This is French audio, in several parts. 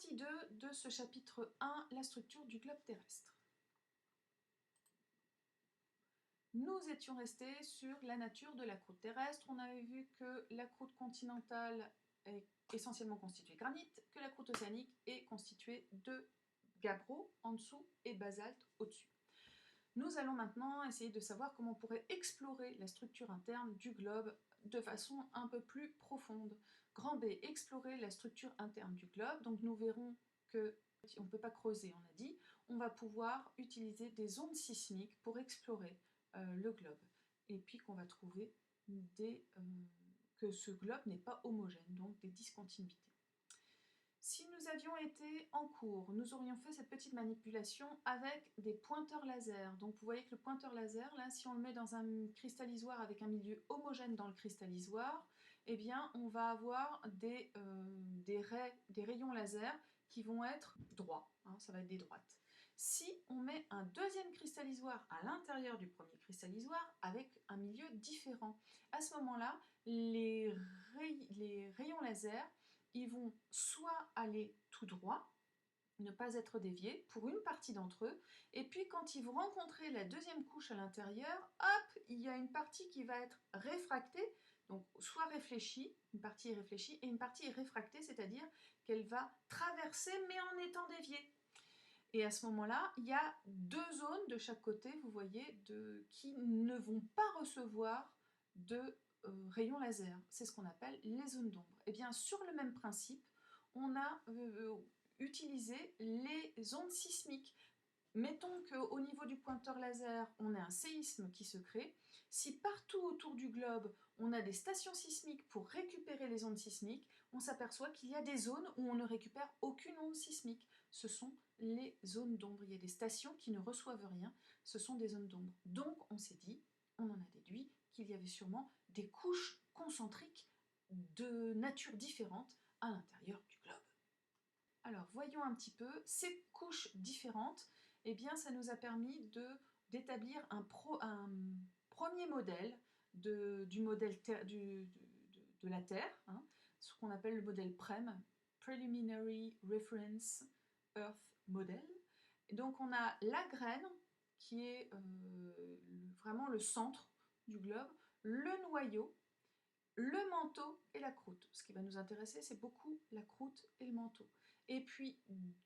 partie 2 de ce chapitre 1, la structure du globe terrestre. Nous étions restés sur la nature de la croûte terrestre. On avait vu que la croûte continentale est essentiellement constituée de granit, que la croûte océanique est constituée de gabbro en dessous et basalte au-dessus. Nous allons maintenant essayer de savoir comment on pourrait explorer la structure interne du globe de façon un peu plus profonde. Grand B, explorer la structure interne du globe. Donc nous verrons que on ne peut pas creuser, on a dit. On va pouvoir utiliser des ondes sismiques pour explorer le globe. Et puis qu'on va trouver que ce globe n'est pas homogène, donc des discontinuités. Si nous avions été en cours, nous aurions fait cette petite manipulation avec des pointeurs laser. Donc vous voyez que le pointeur laser, là, si on le met dans un cristallisoire avec un milieu homogène dans le cristallisoire, eh bien on va avoir des rayons laser qui vont être droits, hein, ça va être des droites. Si on met un deuxième cristallisoire à l'intérieur du premier cristallisoire avec un milieu différent, à ce moment-là, les rayons laser ils vont soit aller tout droit, ne pas être déviés pour une partie d'entre eux, et puis quand ils vont rencontrer la deuxième couche à l'intérieur, hop, il y a une partie qui va être réfractée, donc soit réfléchie, une partie est réfléchie, et une partie est réfractée, c'est-à-dire qu'elle va traverser mais en étant déviée. Et à ce moment-là, il y a deux zones de chaque côté, vous voyez, qui ne vont pas recevoir de rayons laser. C'est ce qu'on appelle les zones d'ombre. Et bien, sur le même principe, on a utilisé les ondes sismiques. Mettons qu'au niveau du pointeur laser, on a un séisme qui se crée. Si partout autour du globe, on a des stations sismiques pour récupérer les ondes sismiques, on s'aperçoit qu'il y a des zones où on ne récupère aucune onde sismique. Ce sont les zones d'ombre. Il y a des stations qui ne reçoivent rien. Ce sont des zones d'ombre. Donc, on s'est dit, on en a déduit qu'il y avait sûrement des couches concentriques de nature différente à l'intérieur du globe. Alors, voyons un petit peu ces couches différentes. Eh bien, ça nous a permis d'établir un premier modèle de la Terre, hein, ce qu'on appelle le modèle PREM, Preliminary Reference Earth Model. Et donc, on a la graine, qui est vraiment le centre du globe, le noyau, le manteau et la croûte. Ce qui va nous intéresser, c'est beaucoup la croûte et le manteau. Et puis,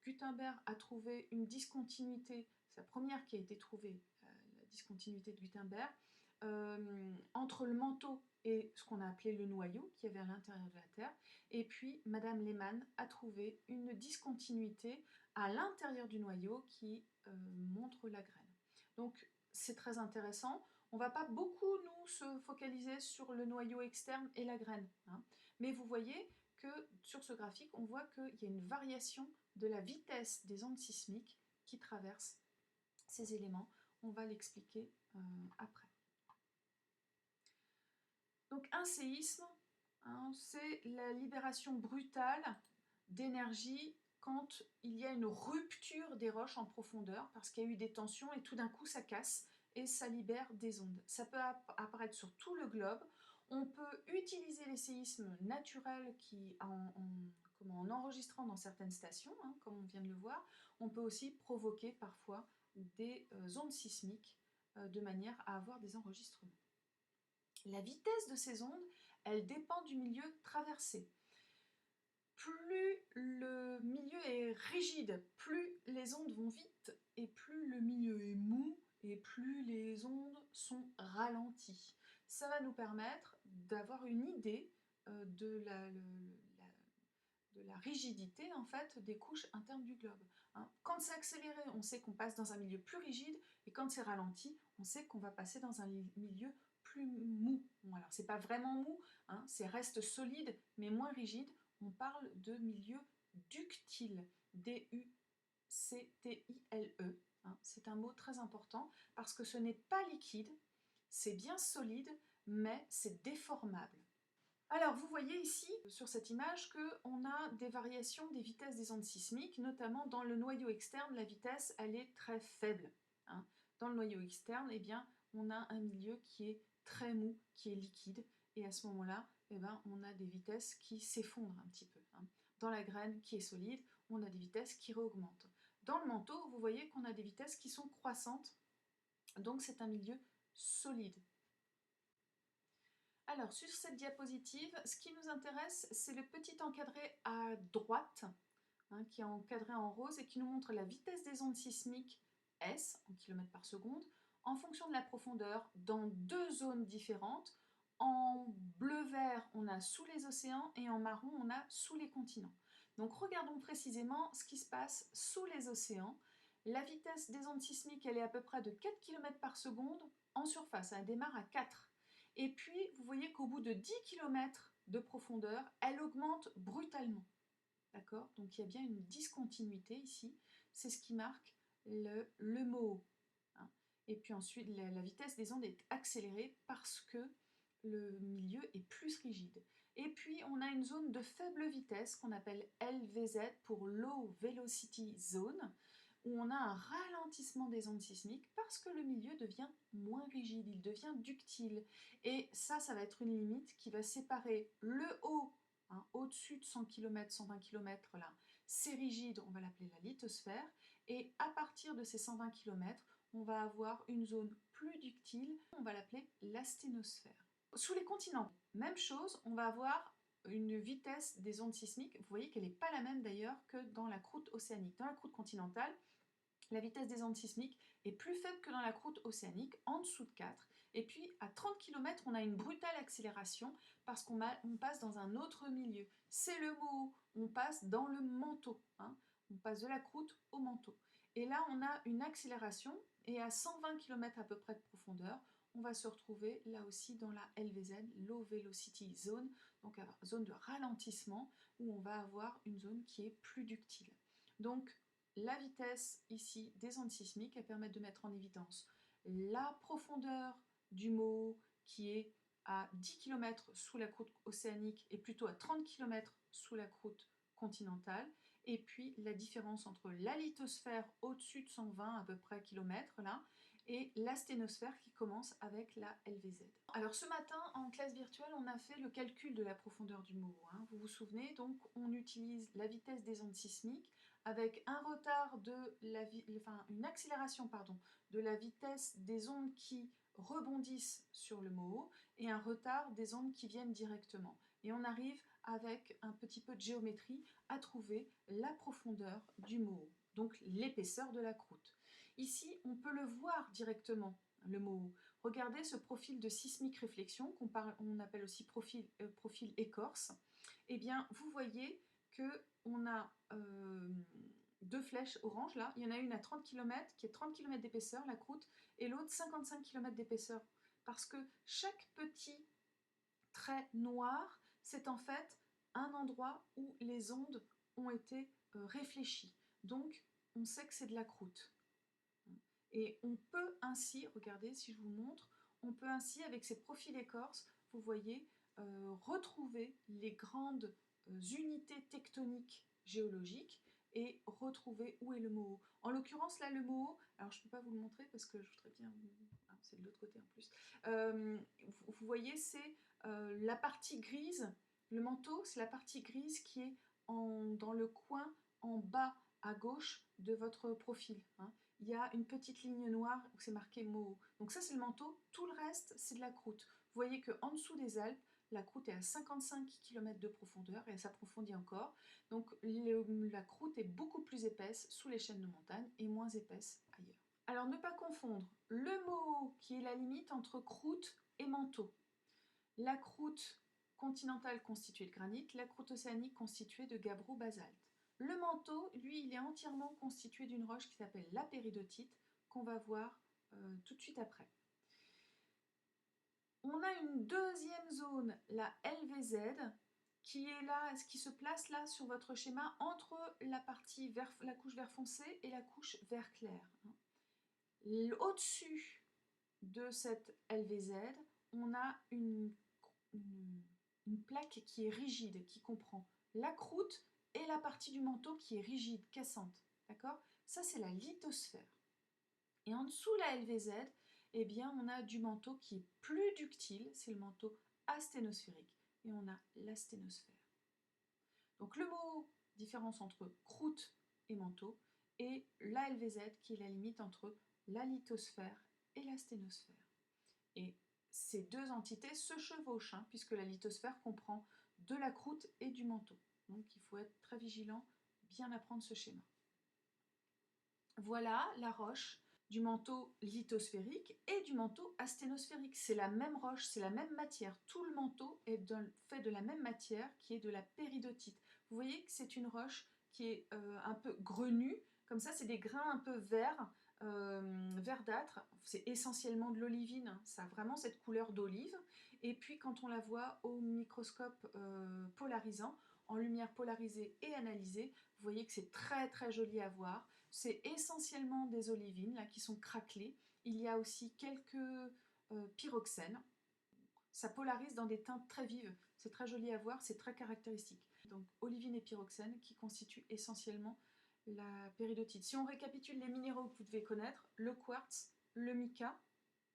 Gutenberg a trouvé une discontinuité, c'est la première qui a été trouvée, la discontinuité de Gutenberg, entre le manteau et ce qu'on a appelé le noyau, qui avait à l'intérieur de la Terre. Et puis, Madame Lehmann a trouvé une discontinuité à l'intérieur du noyau qui montre la graine. Donc, c'est très intéressant. On ne va pas beaucoup, nous, se focaliser sur le noyau externe et la graine. Hein. Mais vous voyez que sur ce graphique, on voit qu'il y a une variation de la vitesse des ondes sismiques qui traversent ces éléments. On va l'expliquer après. Donc un séisme, hein, c'est la libération brutale d'énergie quand il y a une rupture des roches en profondeur, parce qu'il y a eu des tensions et tout d'un coup ça casse et ça libère des ondes. Ça peut apparaître sur tout le globe. On peut utiliser les séismes naturels en enregistrant dans certaines stations, hein, comme on vient de le voir. On peut aussi provoquer parfois des ondes sismiques de manière à avoir des enregistrements. La vitesse de ces ondes, elle dépend du milieu traversé. Plus le milieu est rigide, plus les ondes vont vite, et plus le milieu est mou, et plus les ondes sont ralenties. Ça va nous permettre d'avoir une idée de la rigidité en fait, des couches internes du globe. Hein. Quand c'est accéléré, on sait qu'on passe dans un milieu plus rigide, et quand c'est ralenti, on sait qu'on va passer dans un milieu plus mou. Bon, alors c'est pas vraiment mou, hein, c'est reste solide, mais moins rigide. On parle de milieu ductile, D-U-C-T-I-L-E. Hein. C'est un mot très important parce que ce n'est pas liquide, c'est bien solide, mais c'est déformable. Alors, vous voyez ici, sur cette image, qu'on a des variations des vitesses des ondes sismiques, notamment dans le noyau externe, la vitesse, elle est très faible. Hein. Dans le noyau externe, eh bien, on a un milieu qui est très mou, qui est liquide, et à ce moment-là, eh ben, on a des vitesses qui s'effondrent un petit peu. Hein. Dans la graine qui est solide, on a des vitesses qui réaugmentent. Dans le manteau, vous voyez qu'on a des vitesses qui sont croissantes, donc c'est un milieu solide. Alors, sur cette diapositive, ce qui nous intéresse, c'est le petit encadré à droite, qui est encadré en rose et qui nous montre la vitesse des ondes sismiques S, en km par seconde, en fonction de la profondeur, dans deux zones différentes. En bleu-vert, on a sous les océans et en marron, on a sous les continents. Donc regardons précisément ce qui se passe sous les océans. La vitesse des ondes sismiques, elle est à peu près de 4 km par seconde en surface, elle démarre à 4. Et puis, vous voyez qu'au bout de 10 km de profondeur, elle augmente brutalement. D'accord? Donc il y a bien une discontinuité ici. C'est ce qui marque le mot. Et puis ensuite, la vitesse des ondes est accélérée parce que le milieu est plus rigide. Et puis, on a une zone de faible vitesse qu'on appelle LVZ pour Low Velocity Zone, où on a un ralentissement des ondes sismiques parce que le milieu devient moins rigide, il devient ductile. Et ça va être une limite qui va séparer le haut, au-dessus de 100 km, 120 km, là, c'est rigide, on va l'appeler la lithosphère, et à partir de ces 120 km, on va avoir une zone plus ductile, on va l'appeler l'asténosphère. Sous les continents, même chose, on va avoir une vitesse des ondes sismiques, vous voyez qu'elle n'est pas la même d'ailleurs que dans la croûte océanique. Dans la croûte continentale, la vitesse des ondes sismiques est plus faible que dans la croûte océanique, en dessous de 4. Et puis à 30 km, on a une brutale accélération parce qu'on passe dans un autre milieu. C'est le mot, on passe dans le manteau. On passe de la croûte au manteau. Et là, on a une accélération et à 120 km à peu près de profondeur, on va se retrouver là aussi dans la LVZ, Low Velocity Zone, donc zone de ralentissement où on va avoir une zone qui est plus ductile. Donc, la vitesse ici des ondes sismiques, elles permettent de mettre en évidence la profondeur du mot qui est à 10 km sous la croûte océanique et plutôt à 30 km sous la croûte continentale, et puis la différence entre la lithosphère au-dessus de 120 à peu près kilomètres là, et l'asténosphère qui commence avec la LVZ. Alors ce matin, en classe virtuelle, on a fait le calcul de la profondeur du mot. Vous vous souvenez, donc on utilise la vitesse des ondes sismiques avec un retard une accélération de la vitesse des ondes qui rebondissent sur le mot et un retard des ondes qui viennent directement. Et on arrive avec un petit peu de géométrie à trouver la profondeur du mot, donc l'épaisseur de la croûte. Ici, on peut le voir directement, le mot. Regardez ce profil de sismique réflexion qu'on appelle aussi profil écorce. Eh bien, vous voyez qu'on a deux flèches oranges là. Il y en a une à 30 km qui est 30 km d'épaisseur, la croûte, et l'autre 55 km d'épaisseur. Parce que chaque petit trait noir, c'est en fait un endroit où les ondes ont été réfléchies. Donc, on sait que c'est de la croûte. Et on peut ainsi, regardez si je vous montre, on peut ainsi, avec ces profils écorces, vous voyez, retrouver les grandes unités tectoniques géologiques et retrouver où est le Moho. En l'occurrence, là, le Moho, alors je ne peux pas vous le montrer parce que je voudrais bien... Ah, c'est de l'autre côté en plus. Vous voyez, c'est la partie grise, le manteau, c'est la partie grise qui est dans le coin en bas à gauche de votre profil. Il y a une petite ligne noire où c'est marqué Moho. Donc ça, c'est le manteau. Tout le reste, c'est de la croûte. Vous voyez qu'en dessous des Alpes, la croûte est à 55 km de profondeur et elle s'approfondit encore. Donc la croûte est beaucoup plus épaisse sous les chaînes de montagne et moins épaisse ailleurs. Alors ne pas confondre le Moho qui est la limite entre croûte et manteau. La croûte continentale constituée de granit, la croûte océanique constituée de gabbro-basalte. Le manteau, lui, il est entièrement constitué d'une roche qui s'appelle la péridotite, qu'on va voir tout de suite après. On a une deuxième zone, la LVZ, qui est là, qui se place là sur votre schéma entre la couche vert foncé et la couche vert clair. Au-dessus de cette LVZ, on a une plaque qui est rigide, qui comprend la croûte et la partie du manteau qui est rigide, cassante. D'accord? Ça, c'est la lithosphère. Et en dessous la LVZ, eh bien, on a du manteau qui est plus ductile, c'est le manteau asténosphérique. Et on a l'asténosphère. Donc le mot différence entre croûte et manteau, et la LVZ qui est la limite entre la lithosphère et la sténosphère. Et ces deux entités se chevauchent, hein, puisque la lithosphère comprend de la croûte et du manteau. Donc il faut être très vigilant, bien apprendre ce schéma. Voilà la roche du manteau lithosphérique et du manteau asténosphérique. C'est la même roche, c'est la même matière. Tout le manteau est fait de la même matière qui est de la péridotite. Vous voyez que c'est une roche qui est un peu grenue, comme ça c'est des grains un peu verts, verdâtres. C'est essentiellement de l'olivine, ça a vraiment cette couleur d'olive. Et puis quand on la voit au microscope polarisant, en lumière polarisée et analysée, vous voyez que c'est très très joli à voir. C'est essentiellement des olivines là, qui sont craquelées. Il y a aussi quelques pyroxènes. Ça polarise dans des teintes très vives. C'est très joli à voir, c'est très caractéristique. Donc olivine et pyroxène qui constituent essentiellement la péridotite. Si on récapitule les minéraux que vous devez connaître, le quartz, le mica,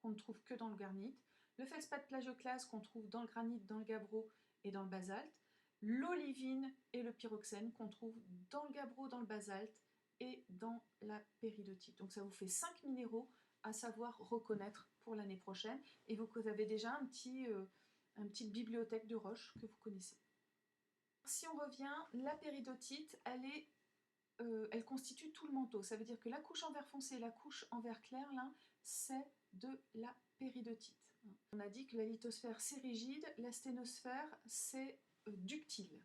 qu'on ne trouve que dans le garnite, le feldspath plagioclase qu'on trouve dans le granit, dans le gabbro et dans le basalte, l'olivine et le pyroxène qu'on trouve dans le gabbro, dans le basalte et dans la péridotite. Donc ça vous fait 5 minéraux à savoir reconnaître pour l'année prochaine, et vous avez déjà une petite bibliothèque de roches que vous connaissez. Si on revient, la péridotite, elle constitue tout le manteau. Ça veut dire que la couche en vert foncé et la couche en vert clair, là, c'est de la péridotite. On a dit que la lithosphère, c'est rigide, la sténosphère, c'est ductile.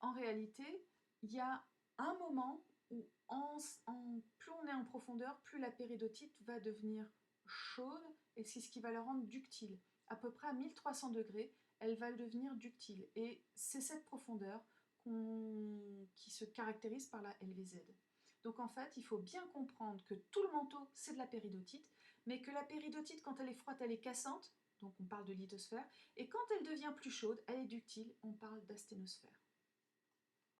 En réalité, il y a un moment où plus on est en profondeur, plus la péridotite va devenir chaude, et c'est ce qui va la rendre ductile. À peu près à 1300 degrés, elle va devenir ductile. Et c'est cette profondeur qui se caractérise par la LVZ. Donc en fait, il faut bien comprendre que tout le manteau, c'est de la péridotite, mais que la péridotite, quand elle est froide, elle est cassante, donc on parle de lithosphère, et quand elle devient plus chaude, elle est ductile, on parle d'asténosphère.